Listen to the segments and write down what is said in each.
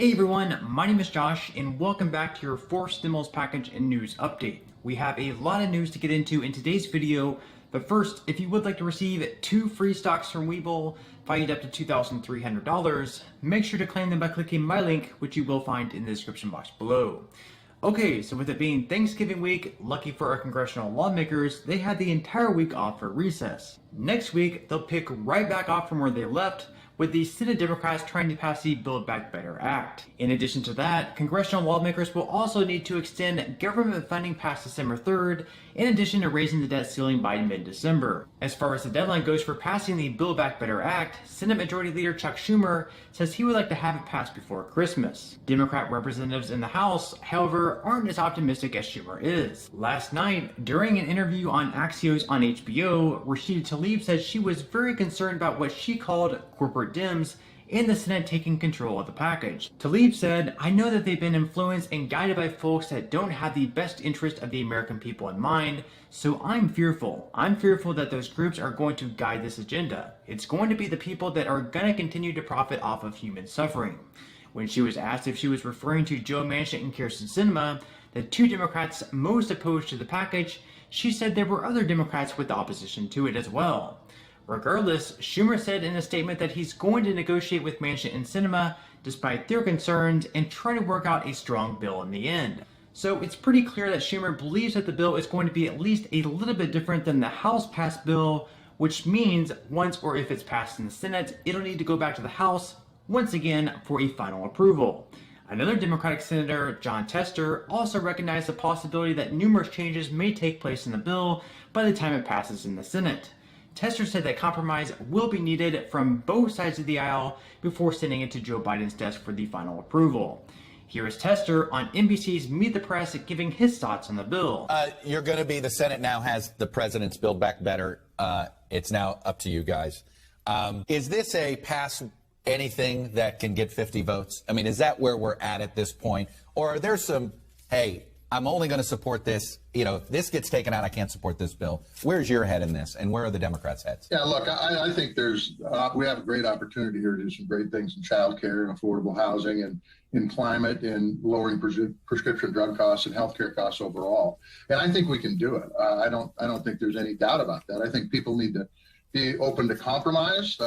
Hey everyone, my name is Josh, and welcome back to your fourth stimulus package and news update. We have a lot of news to get into in today's video, but first, if you would like to receive 2 free stocks from Webull, valued up to $2,300, make sure to claim them by clicking my link, which you will find in the description box below. Okay, so with it being Thanksgiving week, lucky for our congressional lawmakers, they had the entire week off for recess. Next week, they'll pick right back off from where they left, with the Senate Democrats trying to pass the Build Back Better Act. In addition to that, congressional lawmakers will also need to extend government funding past December 3rd, in addition to raising the debt ceiling by mid-December. As far as the deadline goes for passing the Build Back Better Act, Senate Majority Leader Chuck Schumer says he would like to have it passed before Christmas. Democrat representatives in the House, however, aren't as optimistic as Schumer is. Last night, during an interview on Axios on HBO, Rashida Tlaib said she was very concerned about what she called corporate Dems in the Senate taking control of the package. Tlaib said, "I know that they've been influenced and guided by folks that don't have the best interest of the American people in mind, so I'm fearful. I'm fearful that those groups are going to guide this agenda. It's going to be the people that are going to continue to profit off of human suffering." When she was asked if she was referring to Joe Manchin and Kyrsten Sinema, the two Democrats most opposed to the package, she said there were other Democrats with opposition to it as well. Regardless, Schumer said in a statement that he's going to negotiate with Manchin and Sinema despite their concerns and try to work out a strong bill in the end. So it's pretty clear that Schumer believes that the bill is going to be at least a little bit different than the House-passed bill, which means once or if it's passed in the Senate, it'll need to go back to the House once again for a final approval. Another Democratic Senator, Jon Tester, also recognized the possibility that numerous changes may take place in the bill by the time it passes in the Senate. Tester said that compromise will be needed from both sides of the aisle before sending it to Joe Biden's desk for the final approval. Here is Tester on NBC's Meet the Press giving his thoughts on the bill. You're going to be, the Senate now has the president's Build Back Better. It's now up to you guys. Is this a pass anything that can get 50 votes? I mean, is that where we're at this point? Or are there some, hey, I'm only going to support this. You know, if this gets taken out, I can't support this bill. Where's your head in this, and where are the Democrats' heads? Yeah, look, I think we have a great opportunity here to do some great things in child care and affordable housing and in climate and lowering prescription drug costs and healthcare costs overall. And I think we can do it. I don't think there's any doubt about that. I think people need to be open to compromise.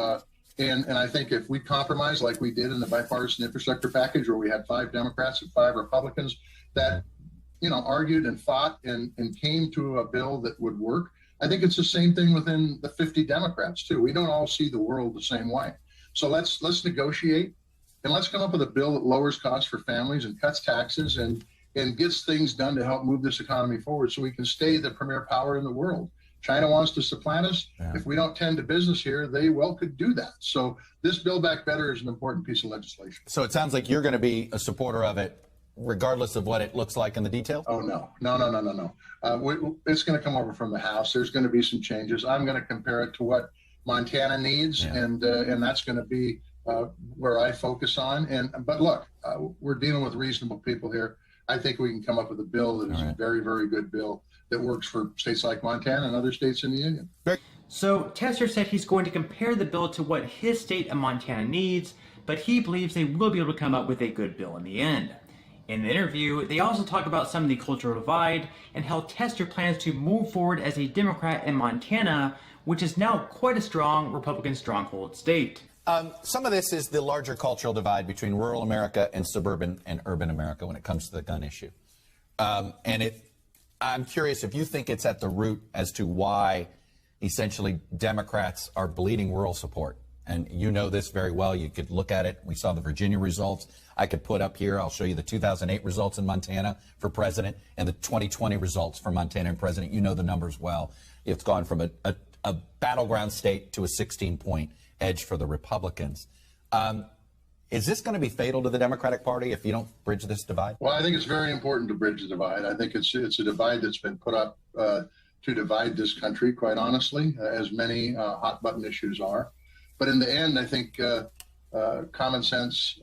And I think if we compromise like we did in the bipartisan infrastructure package, where we had 5 Democrats and 5 Republicans that argued and fought and came to a bill that would work. I think it's the same thing within the 50 Democrats too. We don't all see the world the same way. So let's negotiate and let's come up with a bill that lowers costs for families and cuts taxes and gets things done to help move this economy forward so we can stay the premier power in the world. China wants to supplant us. Yeah. If we don't tend to business here, they could do that. So this Build Back Better is an important piece of legislation. So it sounds like you're going to be a supporter of it, regardless of what it looks like in the detail? Oh, no. It's going to come over from the House. There's going to be some changes. I'm going to compare it to what Montana needs, yeah. and that's going to be where I focus on. But look, we're dealing with reasonable people here. I think we can come up with a bill that is a very, very good bill that works for states like Montana and other states in the union. So Tester said he's going to compare the bill to what his state of Montana needs, but he believes they will be able to come up with a good bill in the end. In the interview, they also talk about some of the cultural divide and how Tester plans to move forward as a Democrat in Montana, which is now quite a strong Republican stronghold state. Some of this is the larger cultural divide between rural America and suburban and urban America when it comes to the gun issue. I'm curious if you think it's at the root as to why essentially Democrats are bleeding rural support. And you know this very well. You could look at it. We saw the Virginia results. I could put up here, I'll show you the 2008 results in Montana for president and the 2020 results for Montana and president. You know the numbers well. It's gone from a battleground state to a 16-point edge for the Republicans. Is this going to be fatal to the Democratic Party if you don't bridge this divide? Well, I think it's very important to bridge the divide. I think it's a divide that's been put up to divide this country, quite honestly, as many hot-button issues are. But in the end, I think common sense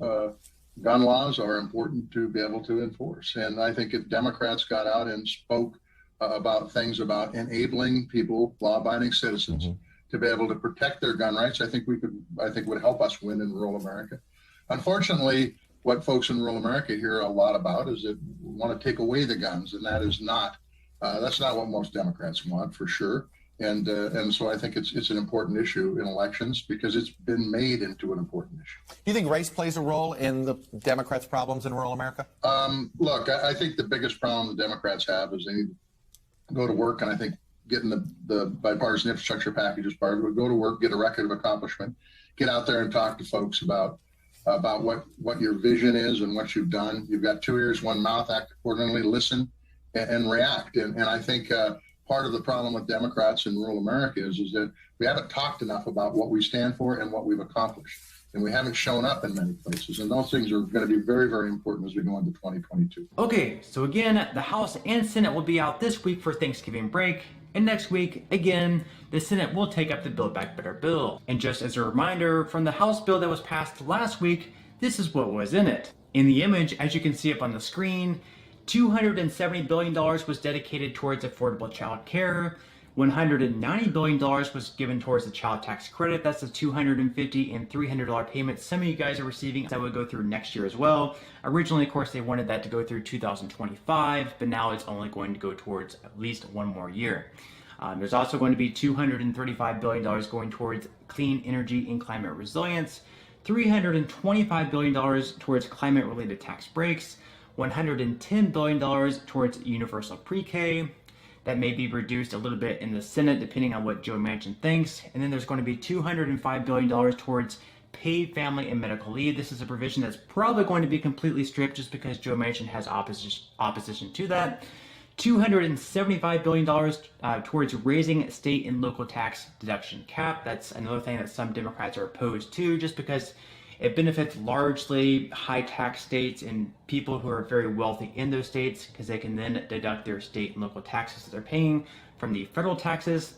gun laws are important to be able to enforce. And I think if Democrats got out and spoke about things about enabling people, law-abiding citizens, to be able to protect their gun rights, I think would help us win in rural America. Unfortunately, what folks in rural America hear a lot about is that we want to take away the guns, and that is not that's not what most Democrats want, for sure. And so I think it's an important issue in elections because it's been made into an important issue. Do you think race plays a role in the Democrats' problems in rural America? Look, I think the biggest problem the Democrats have is they need to go to work, and I think getting the bipartisan infrastructure package is part of it. Go to work, get a record of accomplishment, get out there and talk to folks about what your vision is and what you've done. You've got 2 ears, 1 mouth. Act accordingly, listen, and react. And I think part of the problem with Democrats in rural America is that we haven't talked enough about what we stand for and what we've accomplished. And we haven't shown up in many places. And those things are going to be very, very important as we go into 2022. Okay, so again, the House and Senate will be out this week for Thanksgiving break. And next week, again, the Senate will take up the Build Back Better bill. And just as a reminder, from the House bill that was passed last week, this is what was in it. In the image, as you can see up on the screen, $270 billion was dedicated towards affordable child care. $190 billion was given towards the child tax credit. That's the $250 and $300 payments some of you guys are receiving. That would go through next year as well. Originally, of course, they wanted that to go through 2025, but now it's only going to go towards at least 1 more year. There's also going to be $235 billion going towards clean energy and climate resilience, $325 billion towards climate-related tax breaks, $110 billion towards universal pre-K. That may be reduced a little bit in the Senate depending on what Joe Manchin thinks. And then there's going to be $205 billion towards paid family and medical leave. This is a provision that's probably going to be completely stripped just because Joe Manchin has opposition to that. $275 billion towards raising state and local tax deduction cap. That's another thing that some Democrats are opposed to just because it benefits largely high tax states and people who are very wealthy in those states because they can then deduct their state and local taxes that they're paying from the federal taxes.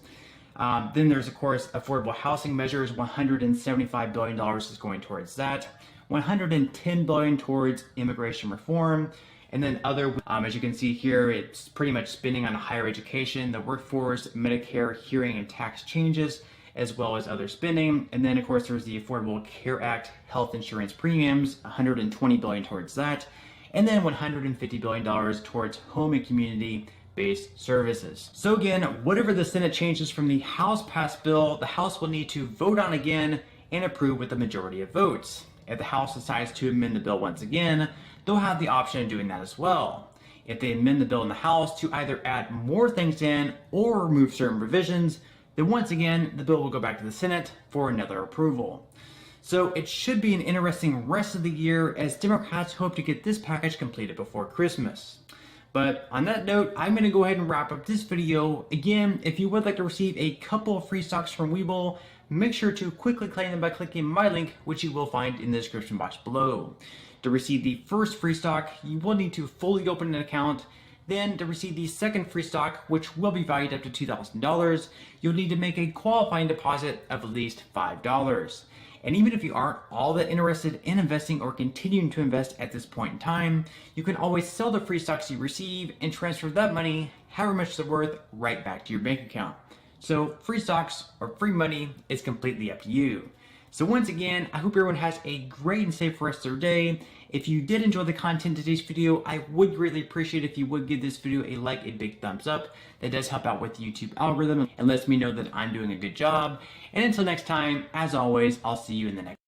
Then there's, of course, affordable housing measures. $175 billion is going towards that. $110 billion towards immigration reform. And then other, as you can see here, it's pretty much spending on higher education, the workforce, Medicare, hearing, and tax changes, as well as other spending. And then, of course, there's the Affordable Care Act, health insurance premiums, $120 billion towards that. And then $150 billion towards home and community-based services. So again, whatever the Senate changes from the House passed bill, the House will need to vote on again and approve with a majority of votes. If the House decides to amend the bill once again, they'll have the option of doing that as well. If they amend the bill in the House to either add more things in or remove certain provisions, then once again, the bill will go back to the Senate for another approval. So it should be an interesting rest of the year as Democrats hope to get this package completed before Christmas. But on that note, I'm going to go ahead and wrap up this video. Again, if you would like to receive a couple of free stocks from Webull, make sure to quickly claim them by clicking my link, which you will find in the description box below. To receive the first free stock, you will need to fully open an account. Then to receive the second free stock, which will be valued up to $2,000, you'll need to make a qualifying deposit of at least $5. And even if you aren't all that interested in investing or continuing to invest at this point in time, you can always sell the free stocks you receive and transfer that money, however much they're worth, right back to your bank account. So free stocks or free money is completely up to you. So once again, I hope everyone has a great and safe rest of their day. If you did enjoy the content of today's video, I would greatly appreciate if you would give this video a like, a big thumbs up. That does help out with the YouTube algorithm and lets me know that I'm doing a good job. And until next time, as always, I'll see you in the next